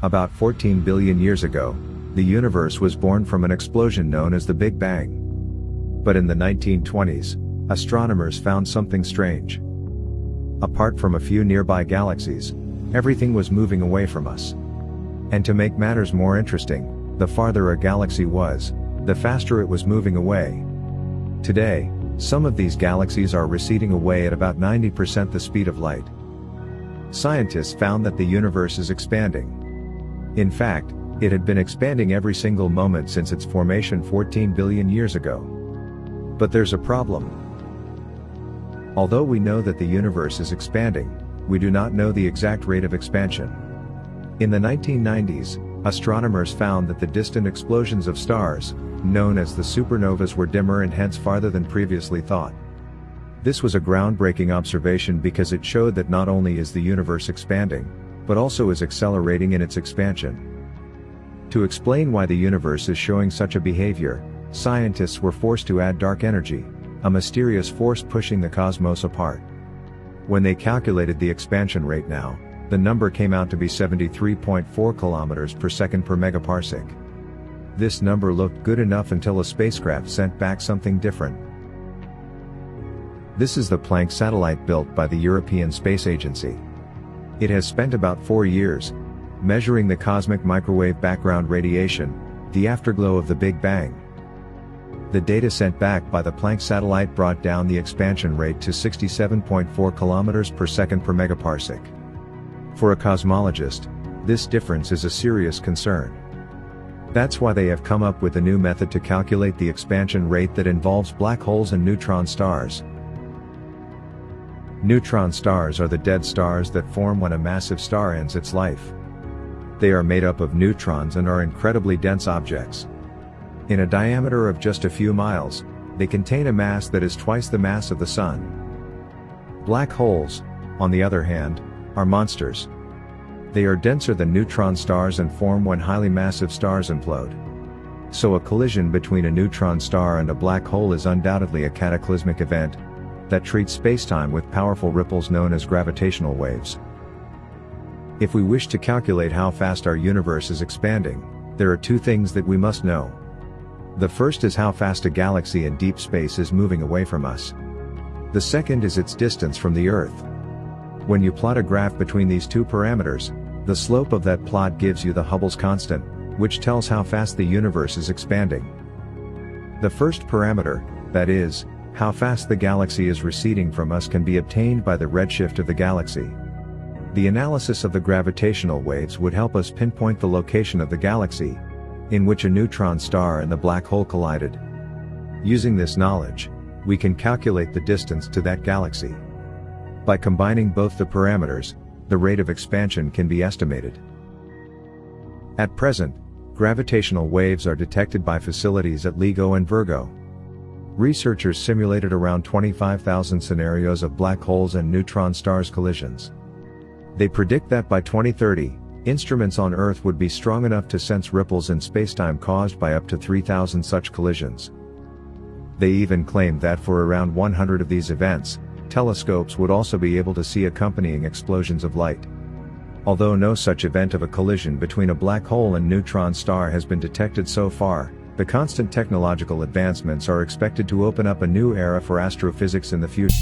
About 14 billion years ago, the universe was born from an explosion known as the Big Bang. But in the 1920s, astronomers found something strange. Apart from a few nearby galaxies, everything was moving away from us. And to make matters more interesting, the farther a galaxy was, the faster it was moving away. Today, some of these galaxies are receding away at about 90% the speed of light. Scientists found that the universe is expanding. In fact, it had been expanding every single moment since its formation 14 billion years ago. But there's a problem. Although we know that the universe is expanding, we do not know the exact rate of expansion. In the 1990s, astronomers found that the distant explosions of stars, known as the supernovas, were dimmer and hence farther than previously thought. This was a groundbreaking observation because it showed that not only is the universe expanding, but also is accelerating in its expansion. To explain why the universe is showing such a behavior, scientists were forced to add dark energy, a mysterious force pushing the cosmos apart. When they calculated the expansion rate now, the number came out to be 73.4 kilometers per second per megaparsec. This number looked good enough until a spacecraft sent back something different. This is the Planck satellite built by the European Space Agency. It has spent about 4 years measuring the cosmic microwave background radiation, the afterglow of the Big Bang. The data sent back by the Planck satellite brought down the expansion rate to 67.4 kilometers per second per megaparsec. For a cosmologist, this difference is a serious concern. That's why they have come up with a new method to calculate the expansion rate that involves black holes and neutron stars. Neutron stars are the dead stars that form when a massive star ends its life. They are made up of neutrons and are incredibly dense objects. In a diameter of just a few miles, they contain a mass that is twice the mass of the Sun. Black holes, on the other hand, are monsters. They are denser than neutron stars and form when highly massive stars implode. So a collision between a neutron star and a black hole is undoubtedly a cataclysmic event that treats spacetime with powerful ripples known as gravitational waves. If we wish to calculate how fast our universe is expanding, there are two things that we must know. The first is how fast a galaxy in deep space is moving away from us. The second is its distance from the Earth. When you plot a graph between these two parameters, the slope of that plot gives you the Hubble's constant, which tells how fast the universe is expanding. The first parameter, that is, how fast the galaxy is receding from us, can be obtained by the redshift of the galaxy. The analysis of the gravitational waves would help us pinpoint the location of the galaxy in which a neutron star and the black hole collided. Using this knowledge, we can calculate the distance to that galaxy. By combining both the parameters, the rate of expansion can be estimated. At present, gravitational waves are detected by facilities at LIGO and Virgo. Researchers simulated around 25,000 scenarios of black holes and neutron stars collisions. They predict that by 2030, instruments on Earth would be strong enough to sense ripples in spacetime caused by up to 3,000 such collisions. They even claim that for around 100 of these events, telescopes would also be able to see accompanying explosions of light. Although no such event of a collision between a black hole and neutron star has been detected so far, the constant technological advancements are expected to open up a new era for astrophysics in the future.